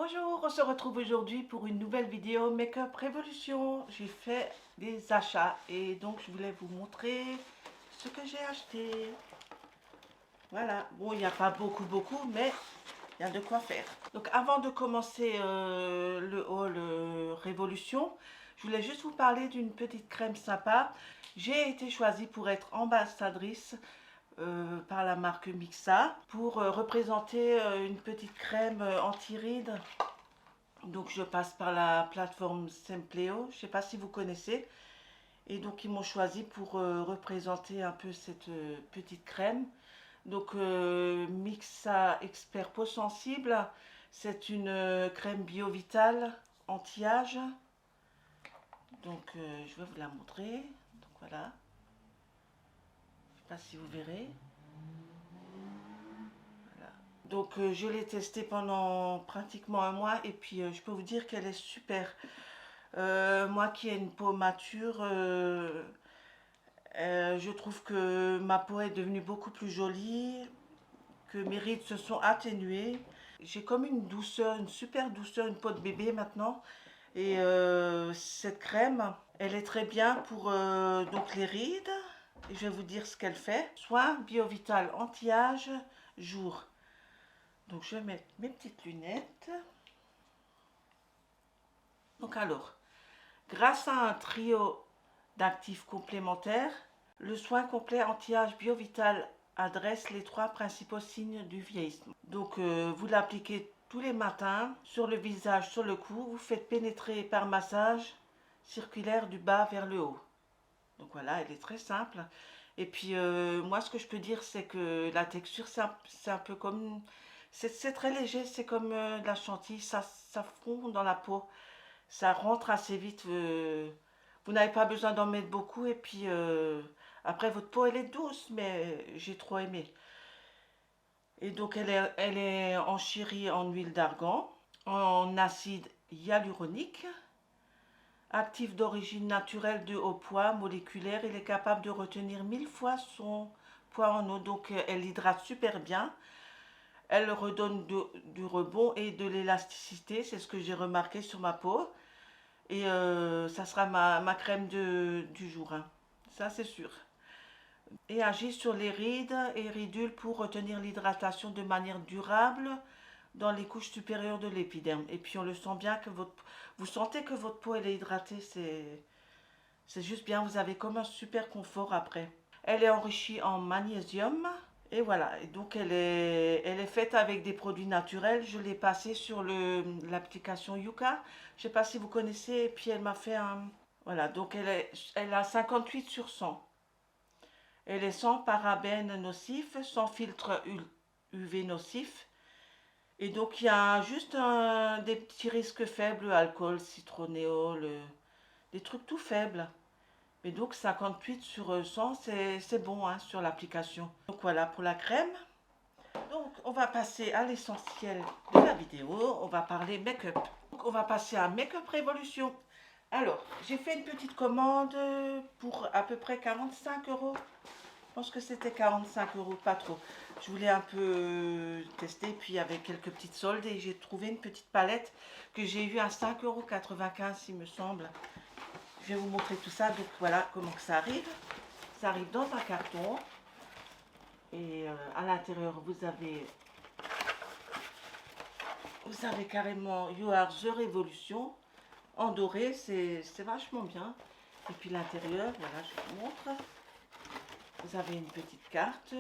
Bonjour, on se retrouve aujourd'hui pour une nouvelle vidéo Make-up Révolution. J'ai fait des achats et donc je voulais vous montrer ce que j'ai acheté. Voilà, bon, il n'y a pas beaucoup, mais il y a de quoi faire. Donc avant de commencer le haul Révolution, je voulais juste vous parler d'une petite crème sympa. J'ai été choisie pour être ambassadrice par la marque Mixa pour représenter une petite crème anti-rides. Donc je passe par la plateforme Sempleo, je ne sais pas si vous connaissez. Et donc ils m'ont choisi pour représenter un peu cette petite crème. Donc Mixa Expert Peau Sensible, c'est une crème bio-vitale anti-âge. Donc je vais vous la montrer. Donc voilà, je ne sais pas si vous verrez. Voilà. Donc je l'ai testée pendant pratiquement un mois et puis je peux vous dire qu'elle est super. Moi qui ai une peau mature, je trouve que ma peau est devenue beaucoup plus jolie, que mes rides se sont atténuées. J'ai comme une douceur, une super douceur, une peau de bébé maintenant. Et cette crème, elle est très bien pour donc les rides. Et je vais vous dire ce qu'elle fait. Soin Bio-Vital anti-âge jour. Donc je vais mettre mes petites lunettes. Donc alors, grâce à un trio d'actifs complémentaires, le soin complet anti-âge bio-vital adresse les trois principaux signes du vieillissement. Donc vous l'appliquez tous les matins sur le visage, sur le cou, vous faites pénétrer par massage circulaire du bas vers le haut. Donc voilà, elle est très simple. Et puis moi ce que je peux dire c'est que la texture c'est un peu comme... C'est très léger, c'est comme de la chantilly, ça fond dans la peau. Ça rentre assez vite. Vous n'avez pas besoin d'en mettre beaucoup. Et puis après, votre peau, elle est douce, mais j'ai trop aimé. Et donc, elle est enchérie en huile d'argan, en acide hyaluronique, actif d'origine naturelle de haut poids moléculaire. Il est capable de retenir 1000 fois son poids en eau. Donc, elle hydrate super bien. Elle redonne du rebond et de l'élasticité. C'est ce que j'ai remarqué sur ma peau. Et ça sera ma crème du jour, hein. Ça c'est sûr. Et agit sur les rides et ridules pour retenir l'hydratation de manière durable dans les couches supérieures de l'épiderme. Et puis on le sent bien que vous sentez que votre peau elle est hydratée, c'est juste bien, vous avez comme un super confort après. Elle est enrichie en magnésium. Et voilà, et donc elle est faite avec des produits naturels. Je l'ai passée sur l'application Yuka. Je ne sais pas si vous connaissez. Et puis elle m'a fait un... Voilà, donc elle a 58 sur 100. Elle est sans parabènes nocifs, sans filtre UV nocif. Et donc il y a juste des petits risques faibles, alcool, citronnéol, des trucs tout faibles. Mais donc 58 sur 100, c'est bon hein, sur l'application. Donc voilà pour la crème. Donc on va passer à l'essentiel de la vidéo. On va parler make-up. Donc on va passer à Make-up Révolution. Alors, j'ai fait une petite commande pour à peu près 45 euros. Je pense que c'était 45 euros, pas trop. Je voulais un peu tester, puis avec quelques petites soldes, et j'ai trouvé une petite palette que j'ai eue à 5,95 € il me semble. Je vais vous montrer tout ça. Donc voilà comment que ça arrive. Ça arrive dans un carton. Et à l'intérieur, vous avez carrément You Are The Revolution. En doré, c'est vachement bien. Et puis l'intérieur, voilà, je vous montre. Vous avez une petite carte.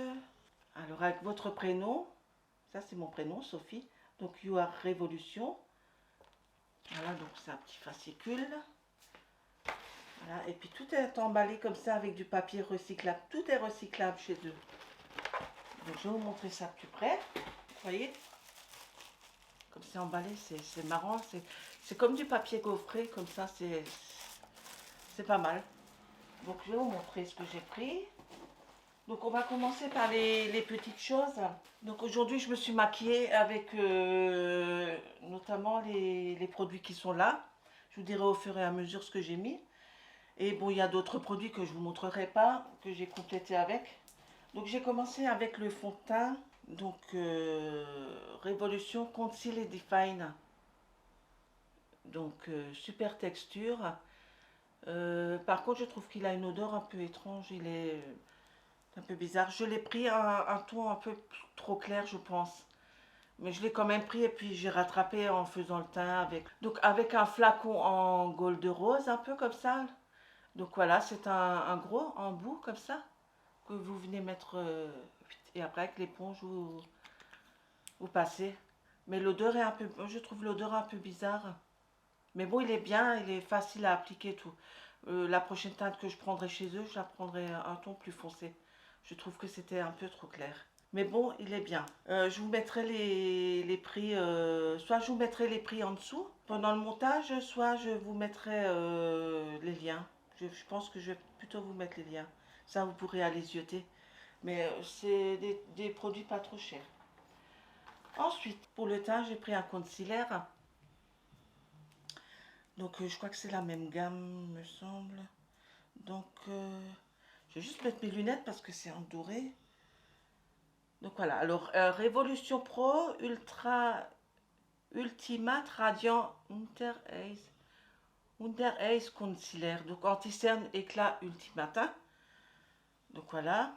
Alors avec votre prénom. Ça c'est mon prénom, Sophie. Donc You Are Révolution. Voilà, donc c'est un petit fascicule. Voilà, et puis tout est emballé comme ça avec du papier recyclable. Tout est recyclable chez eux. Donc je vais vous montrer ça plus près. Vous voyez, comme c'est emballé, c'est marrant. C'est comme du papier gaufré, comme ça, c'est pas mal. Donc je vais vous montrer ce que j'ai pris. Donc on va commencer par les petites choses. Donc aujourd'hui je me suis maquillée avec notamment les produits qui sont là. Je vous dirai au fur et à mesure ce que j'ai mis. Et bon, il y a d'autres produits que je ne vous montrerai pas, que j'ai complété avec. Donc j'ai commencé avec le fond de teint, donc Révolution Conceal et Define. Donc super texture. Par contre, je trouve qu'il a une odeur un peu étrange. Il est un peu bizarre. Je l'ai pris un ton un peu trop clair, je pense. Mais je l'ai quand même pris et puis j'ai rattrapé en faisant le teint avec. Donc avec un flacon en gold rose, un peu comme ça. Donc voilà, c'est un gros embout comme ça que vous venez mettre. Et après avec l'éponge, vous passez. Mais l'odeur est un peu. Je trouve l'odeur un peu bizarre. Mais bon, il est bien, il est facile à appliquer tout. La prochaine teinte que je prendrai chez eux, je la prendrai un ton plus foncé. Je trouve que c'était un peu trop clair. Mais bon, il est bien. Je vous mettrai les prix, soit je vous mettrai les prix en dessous pendant le montage, soit je vous mettrai les liens. Je pense que je vais plutôt vous mettre les liens. Ça, vous pourrez aller zioter. Mais c'est des produits pas trop chers. Ensuite, pour le teint, j'ai pris un concealer. Donc, je crois que c'est la même gamme, me semble. Donc, je vais juste mettre mes lunettes parce que c'est en doré. Donc voilà, alors Révolution Pro Ultimate Radiant Under Eyes Concealer. Donc anti-cerne éclat Ultimate, hein. Donc voilà.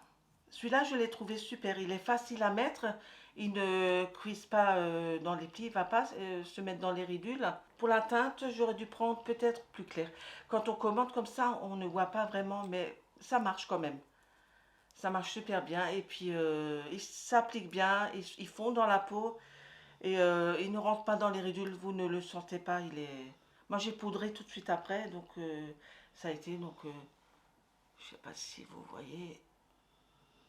Celui-là, je l'ai trouvé super. Il est facile à mettre. Il ne cuise pas dans les plis. Il ne va pas se mettre dans les ridules. Pour la teinte, j'aurais dû prendre peut-être plus clair. Quand on commande comme ça, on ne voit pas vraiment. Mais ça marche quand même. Ça marche super bien. Et puis, il s'applique bien. Il fond dans la peau. Et il ne rentre pas dans les ridules. Vous ne le sentez pas. Il est... Moi, j'ai poudré tout de suite après. Donc, ça a été... Donc, je ne sais pas si vous voyez...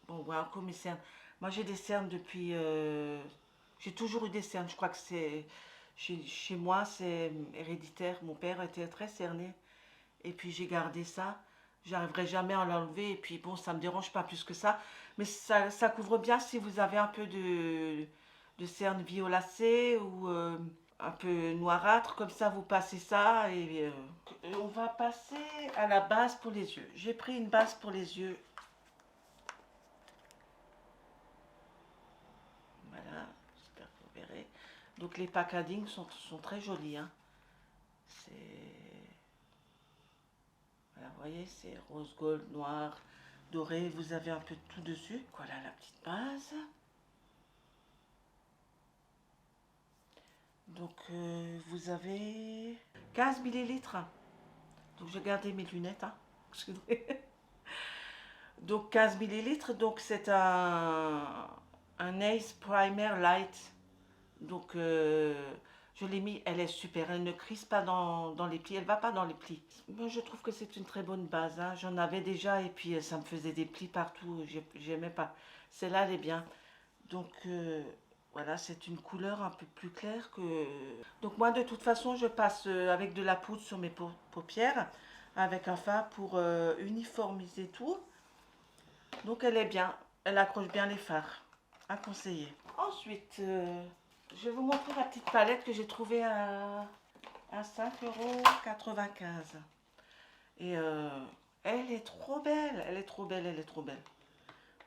Bon, voilà, comme mes cernes. Moi, j'ai des cernes depuis. J'ai toujours eu des cernes. Je crois que c'est. Chez moi, c'est héréditaire. Mon père était très cerné. Et puis, j'ai gardé ça. J'arriverai jamais à l'enlever. Et puis, bon, ça me dérange pas plus que ça. Mais ça couvre bien si vous avez un peu de cernes violacées ou un peu noirâtres. Comme ça, vous passez ça. Et on va passer à la base pour les yeux. J'ai pris une base pour les yeux. Voilà, j'espère que vous verrez. Donc les packaging sont très jolis, hein. C'est... Voilà, vous voyez, c'est rose gold, noir, doré. Vous avez un peu de tout dessus. Voilà la petite base. Donc vous avez 15 millilitres. Donc j'ai gardé mes lunettes, hein. Donc 15 millilitres. Donc c'est un Ace Primer Light. Donc je l'ai mis, elle est super, elle ne crise pas dans les plis, elle va pas dans les plis. Moi je trouve que c'est une très bonne base, hein. J'en avais déjà et puis ça me faisait des plis partout, j'aimais pas. Celle-là elle est bien. Donc voilà, c'est une couleur un peu plus claire que... Donc moi de toute façon je passe avec de la poudre sur mes paupières, avec un fard pour uniformiser tout. Donc elle est bien, elle accroche bien les fards, à conseiller. Ensuite... je vais vous montrer la petite palette que j'ai trouvée à 5,95 €. Et elle est trop belle, elle est trop belle, elle est trop belle.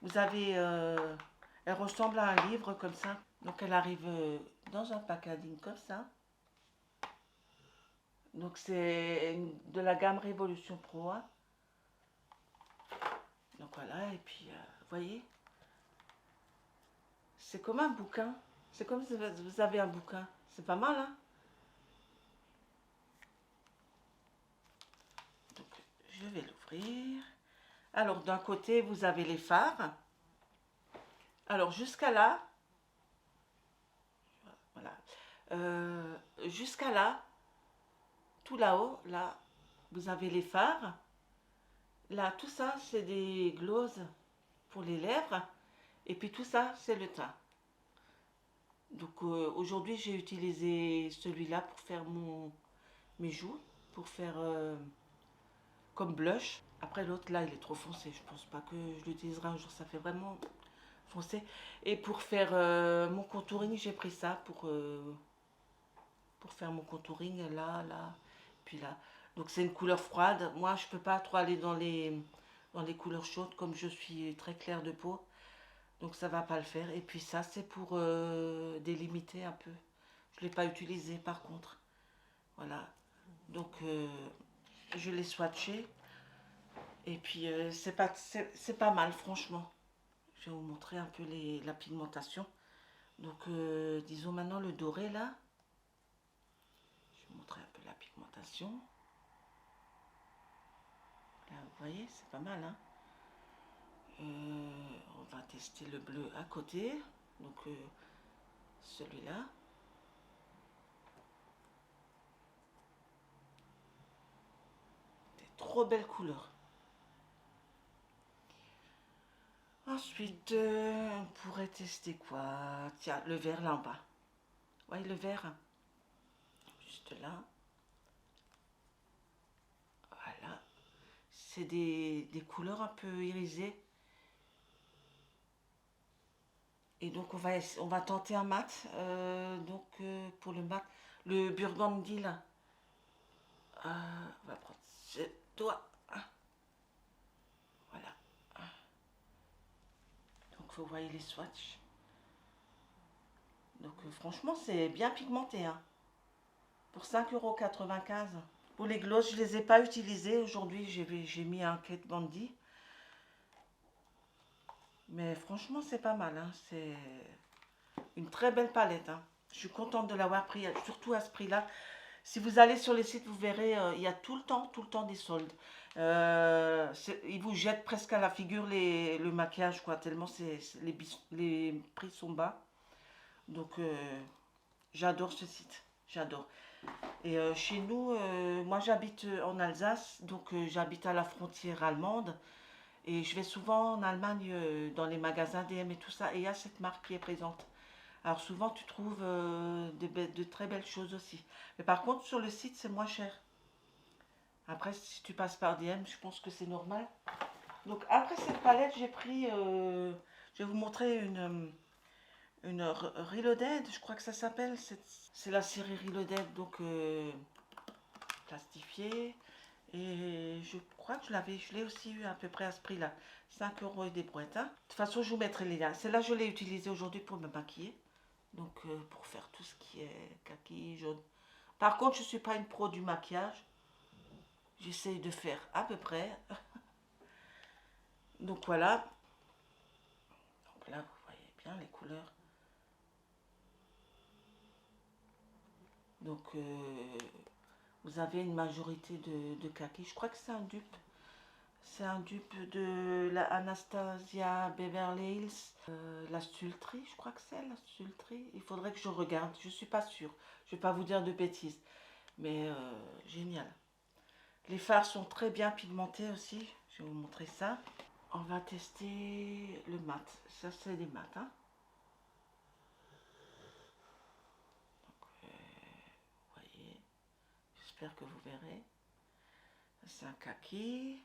Vous avez, elle ressemble à un livre comme ça. Donc elle arrive dans un packaging comme ça. Donc c'est de la gamme Révolution Pro, hein. Donc voilà, et puis vous voyez, c'est comme un bouquin. C'est comme si vous avez un bouquin. C'est pas mal, hein. Donc je vais l'ouvrir. Alors d'un côté, vous avez les fards. Alors jusqu'à là, voilà. Jusqu'à là, tout là-haut, là, vous avez les fards. Là, tout ça, c'est des glosses pour les lèvres. Et puis tout ça, c'est le teint. Donc aujourd'hui, j'ai utilisé celui-là pour faire mes joues, pour faire comme blush. Après l'autre, là, il est trop foncé. Je pense pas que je l'utiliserai un jour. Ça fait vraiment foncé. Et pour faire mon contouring, j'ai pris ça pour faire mon contouring là, là, puis là. Donc c'est une couleur froide. Moi, je peux pas trop aller dans les couleurs chaudes comme je suis très claire de peau. Donc ça va pas le faire. Et puis ça, c'est pour délimiter un peu. Je l'ai pas utilisé par contre. Voilà. Donc, je l'ai swatché. Et puis, c'est pas mal, franchement. Je vais vous montrer un peu la pigmentation. Donc, disons maintenant le doré, là. Je vais vous montrer un peu la pigmentation. Là, vous voyez, c'est pas mal, hein. On va tester le bleu à côté. Donc, celui-là. Trop belle couleur. Ensuite, on pourrait tester quoi? Tiens, le vert là en bas. Vous voyez le vert? Juste là. Voilà. C'est des couleurs un peu irisées. Et donc on va tenter un mat. Pour le mat, le burgundy là. On va prendre ce doigt. Voilà. Donc vous voyez les swatchs. Donc franchement c'est bien pigmenté, hein. Pour 5,95 €. Pour les glosses, je ne les ai pas utilisés. Aujourd'hui j'ai mis un Kat Von D. Mais franchement c'est pas mal, hein. C'est une très belle palette, hein. Je suis contente de l'avoir pris, surtout à ce prix-là. Si vous allez sur les sites, vous verrez, il y a tout le temps des soldes. Ils vous jettent presque à la figure le maquillage, quoi, tellement les prix sont bas. Donc, j'adore ce site, j'adore. Et chez nous, moi j'habite en Alsace, donc j'habite à la frontière allemande. Et je vais souvent en Allemagne, dans les magasins DM et tout ça, et il y a cette marque qui est présente. Alors souvent tu trouves de très belles choses aussi. Mais par contre sur le site c'est moins cher. Après si tu passes par DM je pense que c'est normal. Donc après cette palette j'ai pris, je vais vous montrer une Reloaded, je crois que ça s'appelle. C'est la série Reloaded, donc plastifiée. Et je crois que je l'ai aussi eu à peu près à ce prix là. 5 € et des brouettes, hein. De toute façon je vous mettrai les liens. Celle-là je l'ai utilisée aujourd'hui pour me maquiller. Donc pour faire tout ce qui est kaki, jaune. Par contre, je ne suis pas une pro du maquillage. J'essaye de faire à peu près. Donc voilà. Donc là, vous voyez bien les couleurs. Donc vous avez une majorité de kaki. Je crois que c'est un dupe. C'est un dupe de la Anastasia Beverly Hills. La Sultry, je crois que c'est la Sultry. Il faudrait que je regarde. Je ne suis pas sûre. Je ne vais pas vous dire de bêtises. Mais génial. Les fards sont très bien pigmentés aussi. Je vais vous montrer ça. On va tester le mat. Ça, c'est des mats, hein. Donc, vous voyez. J'espère que vous verrez. C'est un kaki.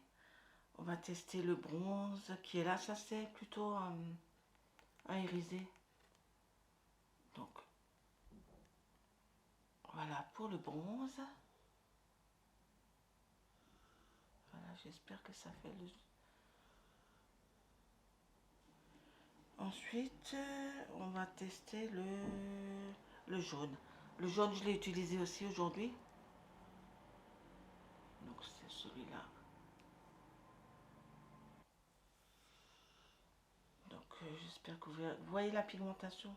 On va tester le bronze qui est là. Ça, c'est plutôt un irisé. Donc, voilà pour le bronze. Voilà, j'espère que ça fait le... Ensuite, on va tester le jaune. Le jaune, je l'ai utilisé aussi aujourd'hui. Donc, c'est celui-là. Donc, j'espère que vous voyez la pigmentation.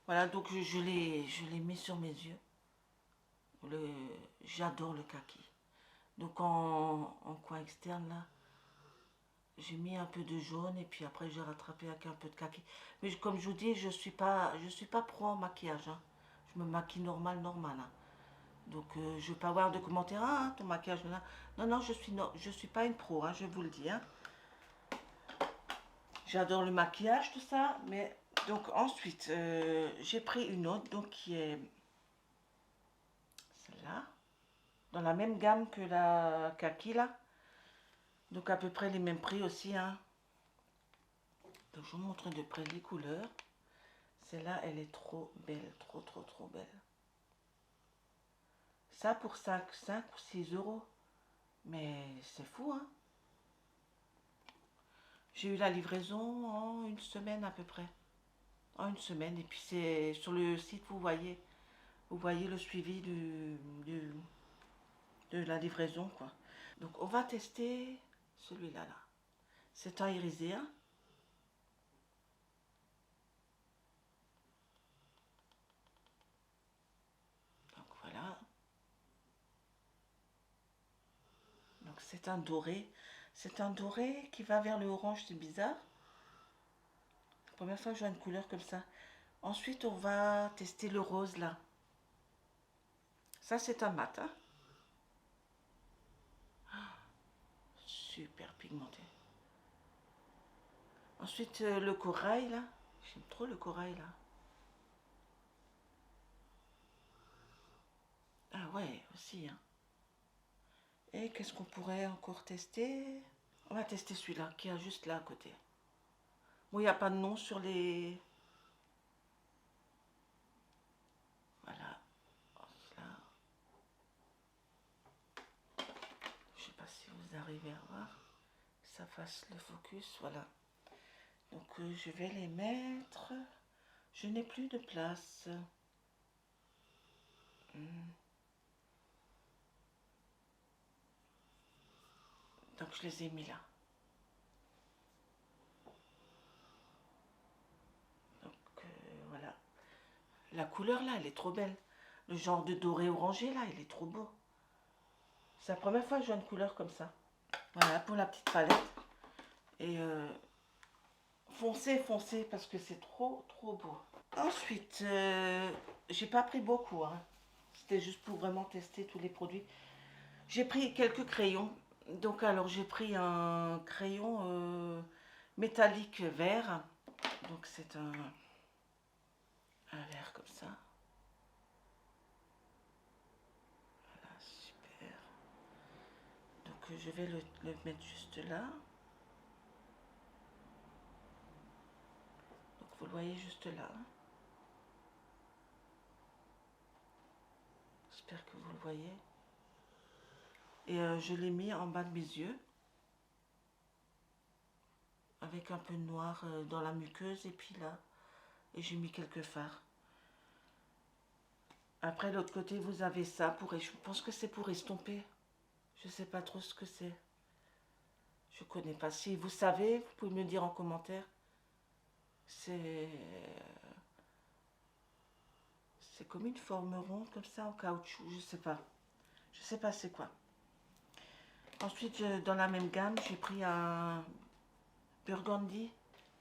Voilà, donc je l'ai mis sur mes yeux. J'adore le kaki. Donc, en coin externe, là, j'ai mis un peu de jaune et puis après j'ai rattrapé avec un peu de kaki. Mais comme je vous dis, je suis pas pro en maquillage, hein. Je me maquille normal, hein. Donc je ne vais pas avoir de commentaires, ah, ton maquillage, là. Non, non, je suis pas une pro, hein, je vous le dis, hein. J'adore le maquillage, tout ça, mais donc ensuite, j'ai pris une autre, donc qui est celle-là, dans la même gamme que la kaki, là. Donc à peu près les mêmes prix aussi, hein. Donc je vous montre de près les couleurs. Celle-là, elle est trop belle, trop belle. Ça pour 5 ou 6 €. Mais c'est fou, hein. J'ai eu la livraison en une semaine à peu près. En une semaine. Et puis c'est sur le site, vous voyez, vous voyez le suivi de la livraison, quoi. Donc on va tester celui-là, là. C'est un irisien. Donc voilà. Donc c'est un doré. C'est un doré qui va vers le orange, c'est bizarre. La première fois que je vois une couleur comme ça. Ensuite, on va tester le rose, là. Ça, c'est un mat, hein. Super pigmenté. Ensuite, le corail, là. J'aime trop le corail, là. Ah ouais, aussi, hein. Et qu'est-ce qu'on pourrait encore tester? On va tester celui-là, qui est juste là à côté. Bon, il n'y a pas de nom sur les... Voilà. Là. Je sais pas si vous arrivez à voir. Que ça fasse le focus, voilà. Donc, je vais les mettre... Je n'ai plus de place. Donc, je les ai mis là. Donc, voilà. La couleur, là, elle est trop belle. Le genre de doré orangé, là, il est trop beau. C'est la première fois que je vois une couleur comme ça. Voilà, pour la petite palette. Et foncez, foncez, parce que c'est trop, trop beau. Ensuite, j'ai pas pris beaucoup, hein. C'était juste pour vraiment tester tous les produits. J'ai pris quelques crayons. Donc, alors, j'ai pris un crayon métallique vert. Donc, c'est un vert comme ça. Voilà, super. Donc, je vais le mettre juste là. Donc, vous le voyez juste là. J'espère que vous le voyez. Et je l'ai mis en bas de mes yeux. Avec un peu de noir dans la muqueuse. Et puis là. Et j'ai mis quelques fards. Après, l'autre côté, vous avez ça. Je pense que c'est pour estomper. Je ne sais pas trop ce que c'est. Je ne connais pas. Si vous savez, vous pouvez me dire en commentaire. C'est comme une forme ronde, comme ça, en caoutchouc. Je ne sais pas. Je ne sais pas c'est quoi. Ensuite, dans la même gamme, j'ai pris un burgundy.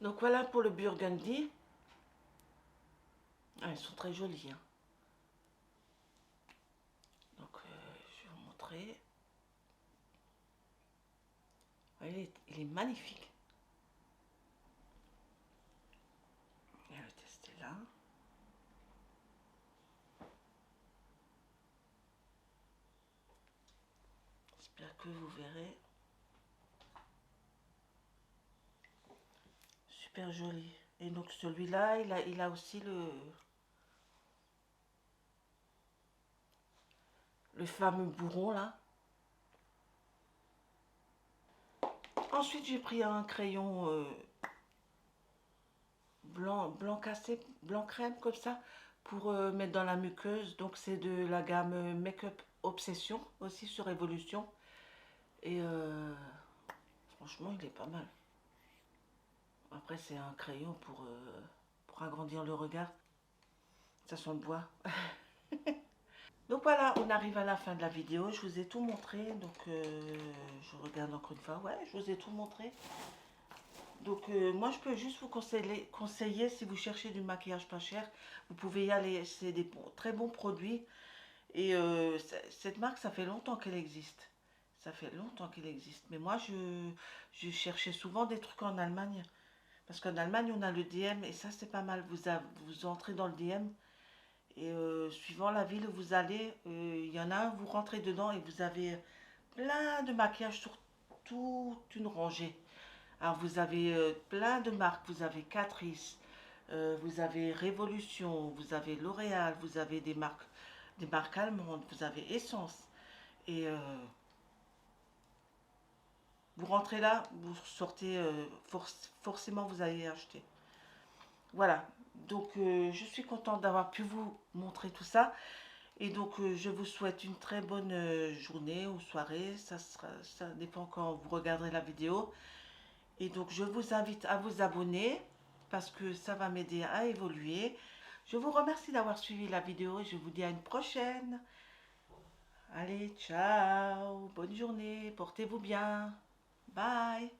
Donc voilà pour le burgundy. Ah, ils sont très jolis, hein. Donc, je vais vous montrer. Il est magnifique. Je vais le tester là. J'espère que vous verrez. Super joli. Et donc celui-là, il a aussi le fameux bourron là. Ensuite, j'ai pris un crayon blanc cassé, blanc crème comme ça, pour mettre dans la muqueuse. Donc c'est de la gamme Make-up Obsession, aussi sur Evolution. Et franchement, il est pas mal. Après, c'est un crayon pour agrandir le regard. Ça sent le bois. Donc voilà, on arrive à la fin de la vidéo. Je vous ai tout montré. Donc je regarde encore une fois. Ouais, je vous ai tout montré. Donc moi, je peux juste vous conseiller si vous cherchez du maquillage pas cher. Vous pouvez y aller. C'est des très bons produits. Et cette marque, ça fait longtemps qu'elle existe. Ça fait longtemps qu'elle existe. Mais moi, je cherchais souvent des trucs en Allemagne. Parce qu'en Allemagne, on a le DM. Et ça, c'est pas mal. Vous entrez dans le DM. Et suivant la ville où vous allez, il y en a un, vous rentrez dedans et vous avez plein de maquillages sur toute une rangée. Alors vous avez plein de marques, vous avez Catrice, vous avez Révolution, vous avez L'Oréal, vous avez des marques allemandes, vous avez Essence. Et vous rentrez là, vous sortez, forcément vous allez acheter. Voilà, Donc je suis contente d'avoir pu vous montrer tout ça. Et donc je vous souhaite une très bonne journée ou soirée. Ça dépend quand vous regarderez la vidéo. Et donc je vous invite à vous abonner parce que ça va m'aider à évoluer. Je vous remercie d'avoir suivi la vidéo et je vous dis à une prochaine. Allez, ciao, bonne journée, portez-vous bien. Bye.